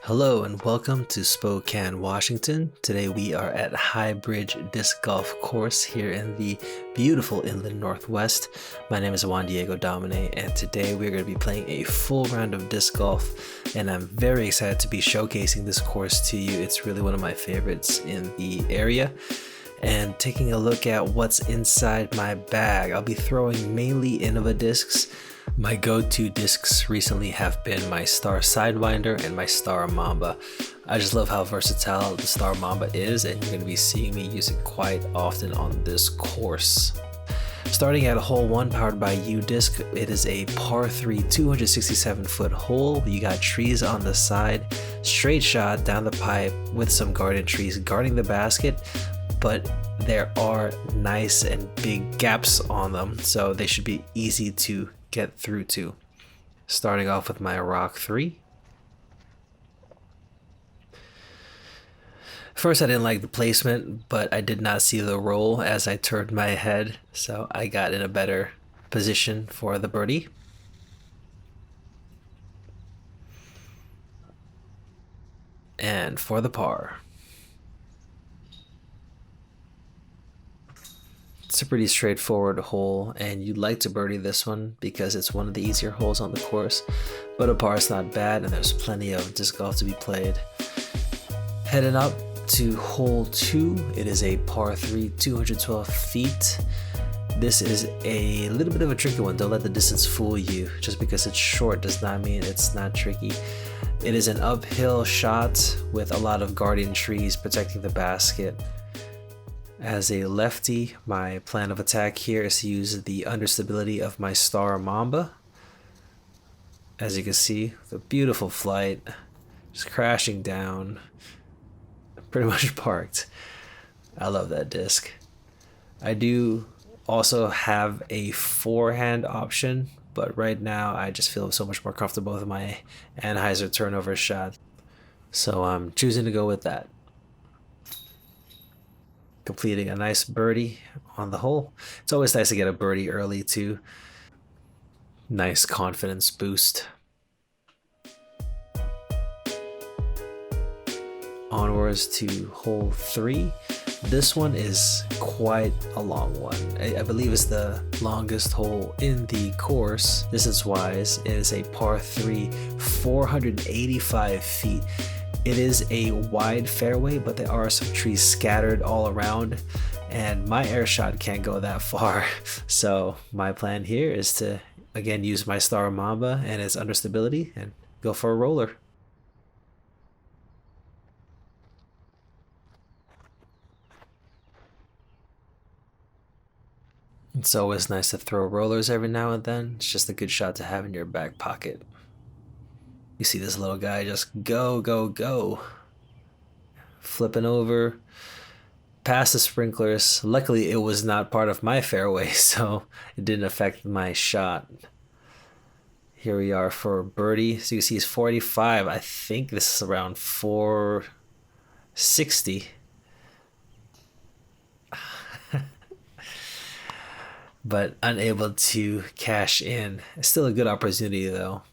Hello and welcome to Spokane, Washington. Today we are at High Bridge Disc Golf Course here in the beautiful inland Northwest. My name is Juan Diego Domine and today we're going to be playing a full round of disc golf, and I'm very excited to be showcasing this course to you. It's really one of my favorites in the area. And taking a look at what's inside my bag, I'll be throwing mainly Innova discs. My go-to discs recently have been my Star Sidewinder and my Star Mamba. I just love how versatile the Star Mamba is, and you're going to be seeing me use it quite often on this course. Starting at hole 1 powered by U-Disc, it is a par 3 267 foot hole. You got trees on the side, straight shot down the pipe with some garden trees guarding the basket, but there are nice and big gaps on them, so they should be easy to get through to. Starting off with my Rock 3. First, I didn't like the placement, but I did not see the roll as I turned my head, so I got in a better position for the birdie. And for the par. It's a pretty straightforward hole, and you'd like to birdie this one because it's one of the easier holes on the course, but a par is not bad and there's plenty of disc golf to be played. Heading up to hole 2, it is a par 3 212 feet. This is a little bit of a tricky one. Don't let the distance fool you. Just because it's short does not mean it's not tricky. It is an uphill shot with a lot of guardian trees protecting the basket. As a lefty, my plan of attack here is to use the understability of my Star Mamba. As you can see, the beautiful flight, just crashing down, pretty much parked. I love that disc. I do also have a forehand option, but right now I just feel so much more comfortable with my Anheuser turnover shot, so I'm choosing to go with that. Completing a nice birdie on the hole. It's always nice to get a birdie early too. Nice confidence boost. Onwards to hole 3. This one is quite a long one. I believe it's the longest hole in the course. Distance-wise, it is a par 3, 485 feet. It is a wide fairway, but there are some trees scattered all around, and my air shot can't go that far. So my plan here is to, again, use my Star Mamba and its understability and go for a roller. It's always nice to throw rollers every now and then. It's just a good shot to have in your back pocket. You see this little guy just go, go, go. Flipping over past the sprinklers. Luckily, it was not part of my fairway, so it didn't affect my shot. Here we are for birdie. So you can see it's 45. I think this is around 460. But unable to cash in. It's still a good opportunity though.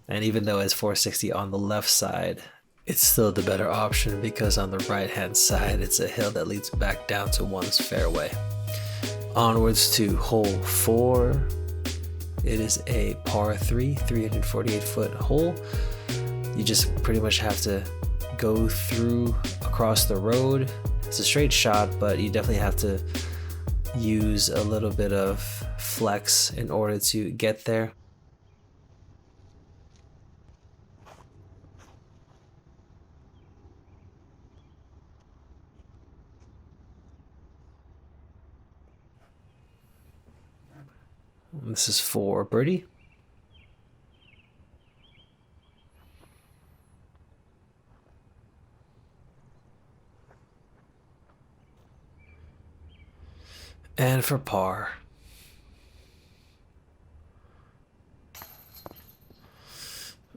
And even though it's 460 on the left side, it's still the better option because on the right hand side, it's a hill that leads back down to one's fairway. Onwards to hole 4. It is a par 3, 348 foot hole. You just pretty much have to go through across the road. It's a straight shot, but you definitely have to use a little bit of flex in order to get there. This is for birdie. And for par.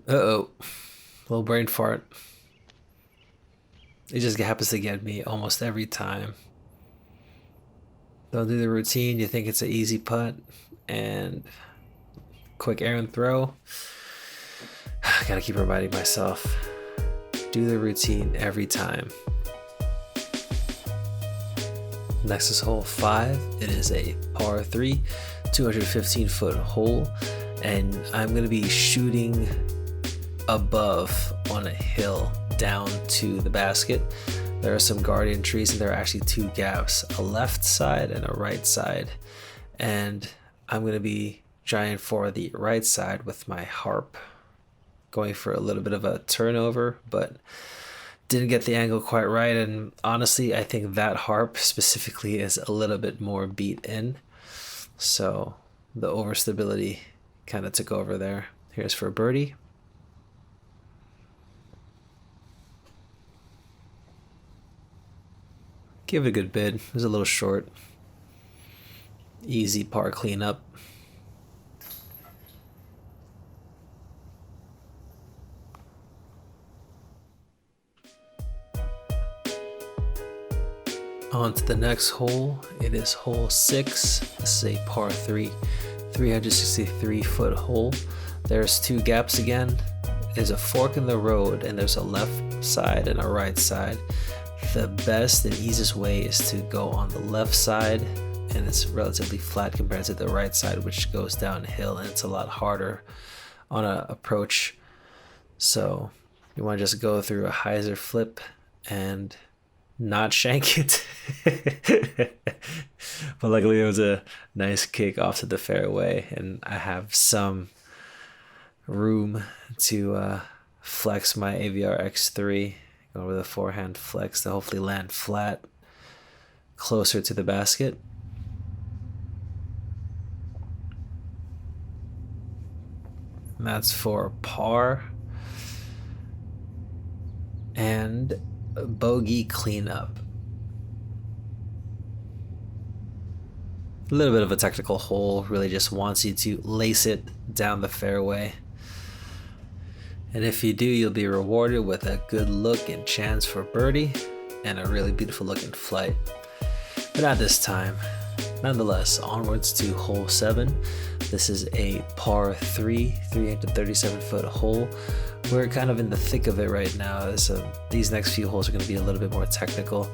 Uh-oh. Little brain fart. It just happens to get me almost every time. Don't do the routine. You think it's an easy putt and quick errant throw. Gotta keep reminding myself. Do the routine every time. Next is hole 5. It is a par 3, 215-foot hole, and I'm going to be shooting above on a hill down to the basket. There are some guardian trees, and there are actually 2 gaps, a left side and a right side. And I'm going to be trying for the right side with my harp, going for a little bit of a turnover, but didn't get the angle quite right. And honestly, I think that harp specifically is a little bit more beat in, so the overstability kind of took over there. Here's for birdie. Give it a good bid. It was a little short. Easy par cleanup. On to the next hole. It is hole 6. This is a par 3, 363-foot hole. There's 2 gaps again. There's a fork in the road, and there's a left side and a right side. The best and easiest way is to go on the left side, and it's relatively flat compared to the right side, which goes downhill, and it's a lot harder on an approach. So you want to just go through a hyzer flip and not shank it. But luckily it was a nice kick off to the fairway, and I have some room to flex my AVR X3, go with a forehand flex to hopefully land flat closer to the basket. And that's for par and bogey cleanup. A little bit of a technical hole, really just wants you to lace it down the fairway. And if you do, you'll be rewarded with a good look and chance for birdie and a really beautiful looking flight. But not this time. Nonetheless, onwards to hole 7. This is a par 3, 337-foot hole. We're kind of in the thick of it right now. These next few holes are going to be a little bit more technical,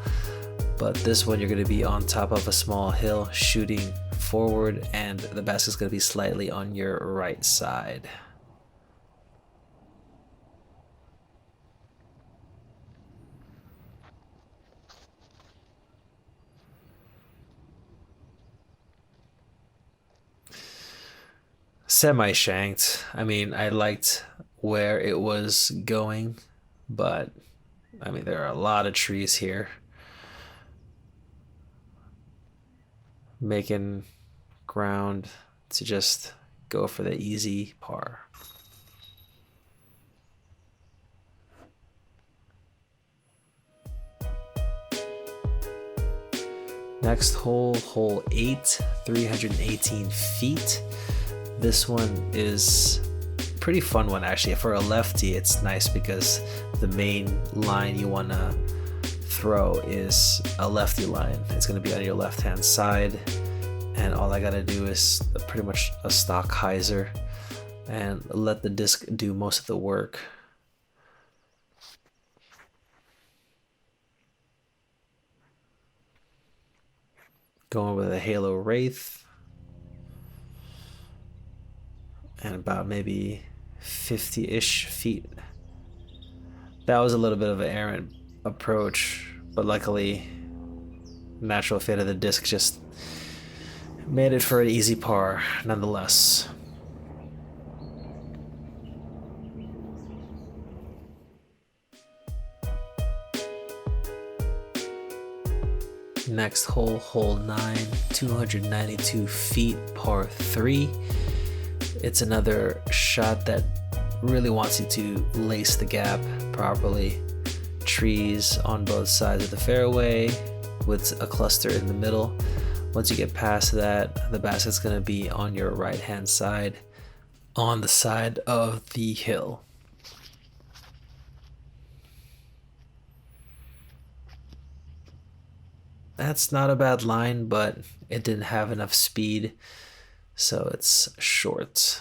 but this one you're going to be on top of a small hill shooting forward, and the basket's going to be slightly on your right side. Semi-shanked. I mean, I liked where it was going, but I mean, there are a lot of trees here, making ground to just go for the easy par. Next hole, hole 8, 318 feet. This one is a pretty fun one actually. For a lefty, it's nice because the main line you want to throw is a lefty line. It's going to be on your left hand side, and all I got to do is pretty much a stock hyzer and let the disc do most of the work. Going with a Halo Wraith. And about maybe 50-ish feet. That was a little bit of an errant approach, but luckily, natural fate of the disc just made it for an easy par nonetheless. Next hole, hole 9, 292 feet, par 3. It's another shot that really wants you to lace the gap properly. Trees on both sides of the fairway with a cluster in the middle. Once you get past that, the basket's going to be on your right hand side, on the side of the hill. That's not a bad line, but it didn't have enough speed, so it's short.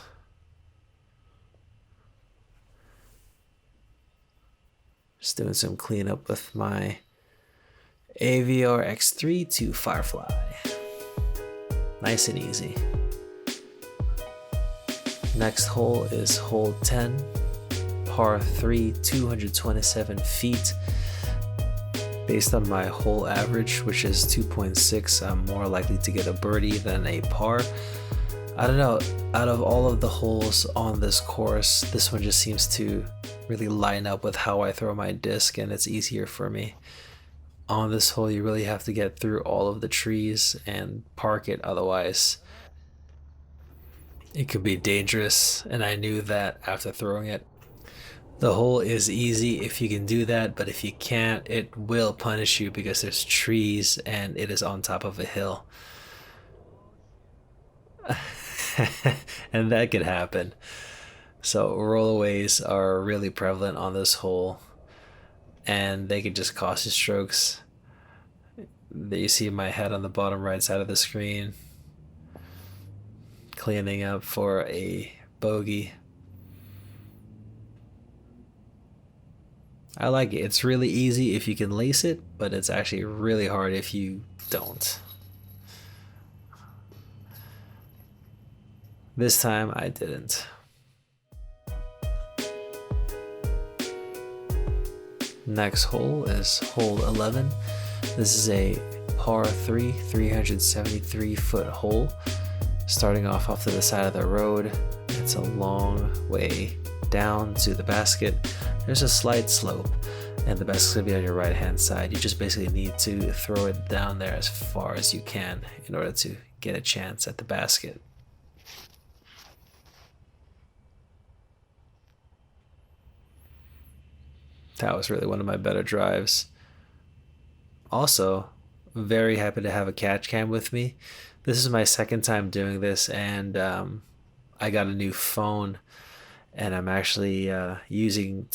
Just doing some cleanup with my AVR X3 to Firefly. Nice and easy. Next hole is hole 10, par 3, 227 feet. Based on my hole average, which is 2.6, I'm more likely to get a birdie than a par. I don't know, out of all of the holes on this course, this one just seems to really line up with how I throw my disc, and it's easier for me. On this hole, you really have to get through all of the trees and park it, otherwise it could be dangerous, and I knew that after throwing it. The hole is easy if you can do that, but if you can't, it will punish you because there's trees and it is on top of a hill. And that could happen. So rollaways are really prevalent on this hole, and they could just cost you strokes. There you see my head on the bottom right side of the screen, cleaning up for a bogey. I like it. It's really easy if you can lace it, but it's actually really hard if you don't. This time I didn't. Next hole is hole 11. This is a par 3, 373 foot hole. Starting off to the side of the road. It's a long way down to the basket. There's a slight slope, and the basket's gonna be on your right hand side. You just basically need to throw it down there as far as you can in order to get a chance at the basket. That was really one of my better drives. Also, very happy to have a catch cam with me. This is my second time doing this, and I got a new phone, and I'm actually using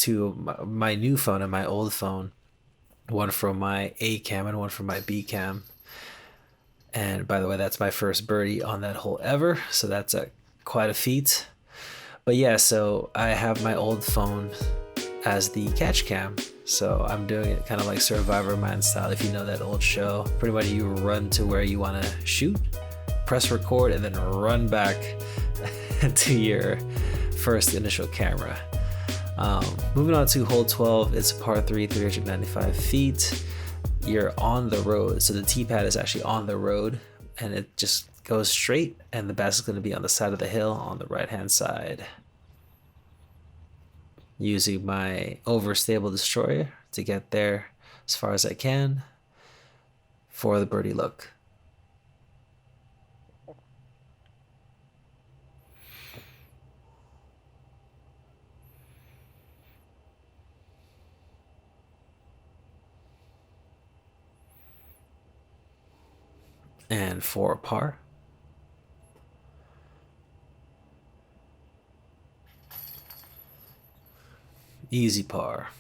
my new phone and my old phone, one from my A cam and one from my B cam. And by the way, that's my first birdie on that hole ever, so that's quite a feat. But yeah, so I have my old phone as the catch cam, so I'm doing it kind of like Survivor Mind style. If you know that old show, pretty much you run to where you want to shoot, press record, and then run back to your first initial camera. Moving on to hole 12, it's a par 3, 395 feet. You're on the road, so the tee pad is actually on the road, and it just goes straight, and the basket's going to be on the side of the hill on the right hand side. Using my overstable destroyer to get there as far as I can for the birdie look. And for a par. Easy par.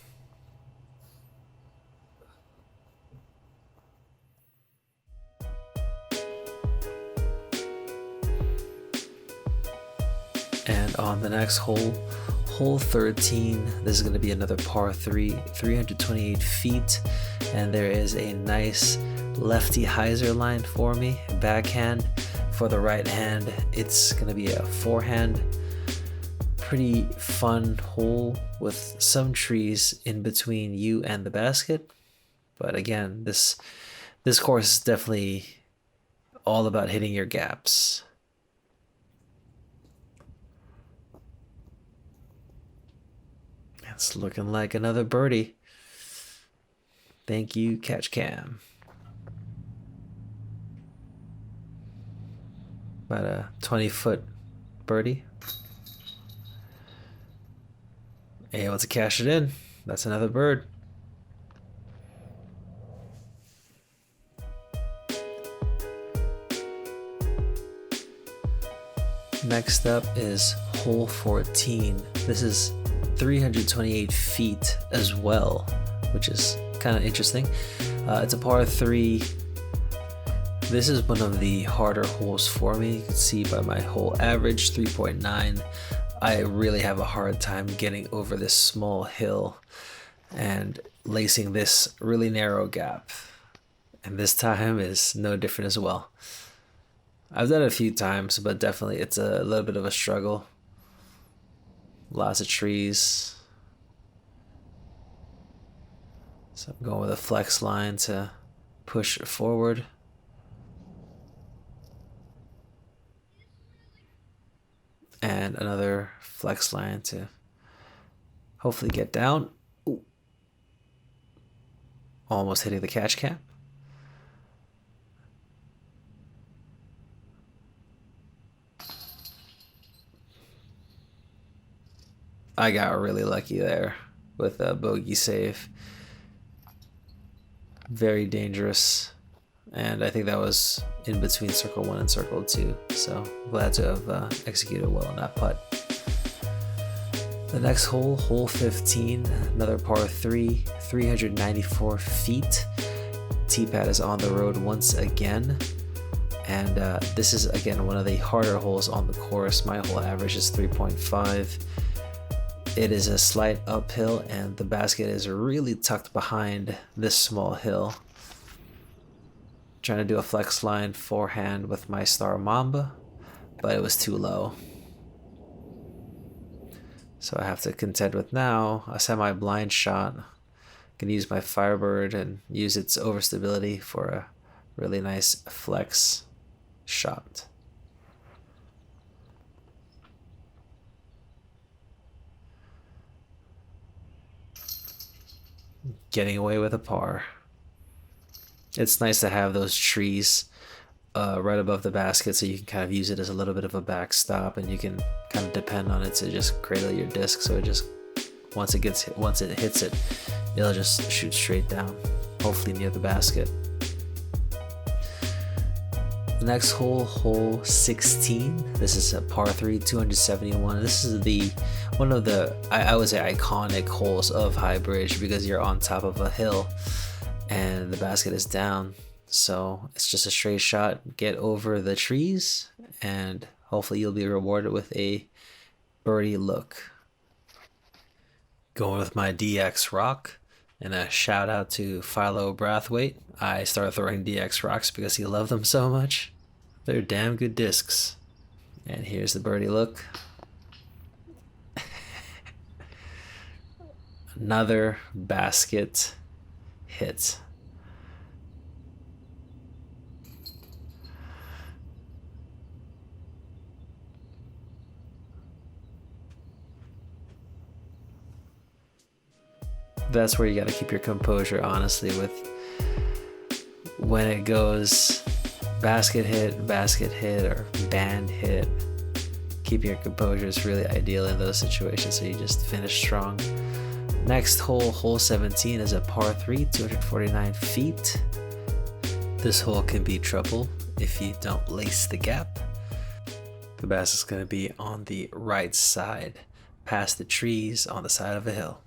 And on the next hole, hole 13, this is going to be another par 3, 328 feet, and there is a nice lefty hyzer line for me, backhand. For the right hand, it's going to be a forehand. Pretty fun hole with some trees in between you and the basket, but again, this course is definitely all about hitting your gaps. It's looking like another birdie. Thank you, catch cam. About a 20-foot birdie. Able to cash it in. That's another bird. Next up is hole 14. This is 328 feet as well, which is kind of interesting. It's a par 3. This is one of the harder holes for me. You can see by my hole average, 3.9. I really have a hard time getting over this small hill, and lacing this really narrow gap. And this time is no different as well. I've done it a few times, but definitely it's a little bit of a struggle. Lots of trees. So I'm going with a flex line to push forward. And another flex line to hopefully get down. Ooh. Almost hitting the catch cap. I got really lucky there with a bogey save. Very dangerous. And I think that was in between circle 1 and circle 2. So glad to have executed well on that putt. The next hole, hole 15, another par 3, 394 feet. Tee-pad is on the road once again. And this is, again, one of the harder holes on the course. My hole average is 3.5. It is a slight uphill, and the basket is really tucked behind this small hill. Trying to do a flex line forehand with my Star Mamba, but it was too low. So I have to contend with now a semi-blind shot. I can use my Firebird and use its overstability for a really nice flex shot. Getting away with a par. It's nice to have those trees right above the basket, so you can kind of use it as a little bit of a backstop, and you can kind of depend on it to just cradle your disc. So it just once it hits it, it'll just shoot straight down, hopefully near the basket. The next hole, hole 16. This is a par 3, 271. This is one of the I would say iconic holes of High Bridge, because you're on top of a hill and the basket is down. So it's just a straight shot, get over the trees, and hopefully you'll be rewarded with a birdie look. Going with my DX rock, and a shout out to Philo Brathwaite. I started throwing DX rocks because he loved them so much. They're damn good discs. And here's the birdie look. Another basket hit. That's where you got to keep your composure, honestly, with when it goes basket hit, or band hit. Keeping your composure is really ideal in those situations, so you just finish strong. Next hole, hole 17, is a par 3, 249 feet. This hole can be trouble if you don't lace the gap. The basket's going to be on the right side, past the trees on the side of a hill.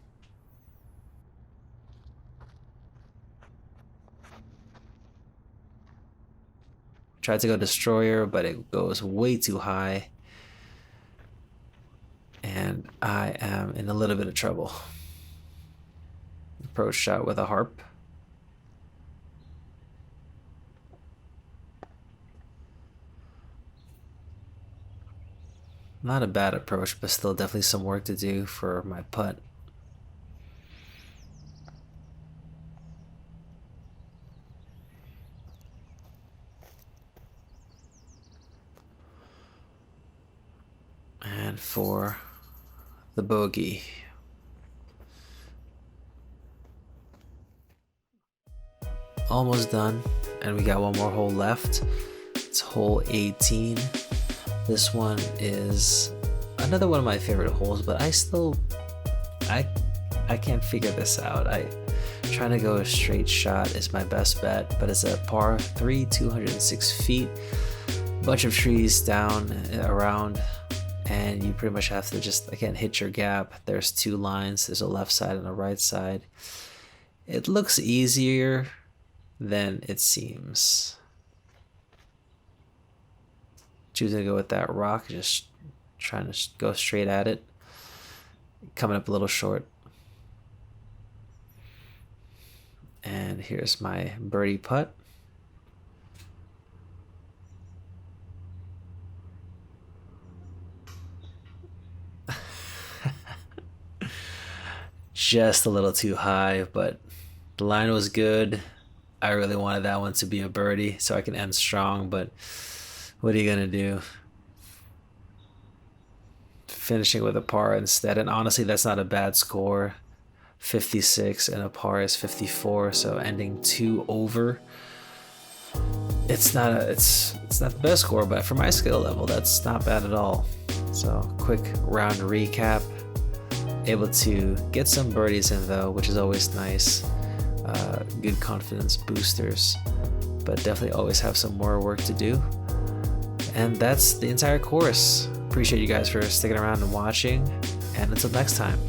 Tried to go destroyer, but it goes way too high, and I am in a little bit of trouble. Approach shot with a harp. Not a bad approach, but still definitely some work to do for my putt. And for the bogey. Almost done, and we got one more hole left. It's hole 18. This one is another one of my favorite holes, but I can't figure this out. Trying to go a straight shot is my best bet, but it's a par 3, 206 feet. Bunch of trees down around, and you pretty much have to just, again, hit your gap. There's two lines. There's a left side and a right side. It looks easier than it seems. Choosing to go with that rock, just trying to go straight at it. Coming up a little short. And here's my birdie putt. Just a little too high, but the line was good. I really wanted that one to be a birdie so I can end strong, but what are you gonna do? Finishing with a par instead, and honestly, that's not a bad score. 56 and a par is 54, so ending 2 over. It's not the best score, but for my skill level, that's not bad at all. So quick round recap. Able to get some birdies in though, which is always nice. Good confidence boosters, but definitely always have some more work to do. And that's the entire course. Appreciate you guys for sticking around and watching, and until next time.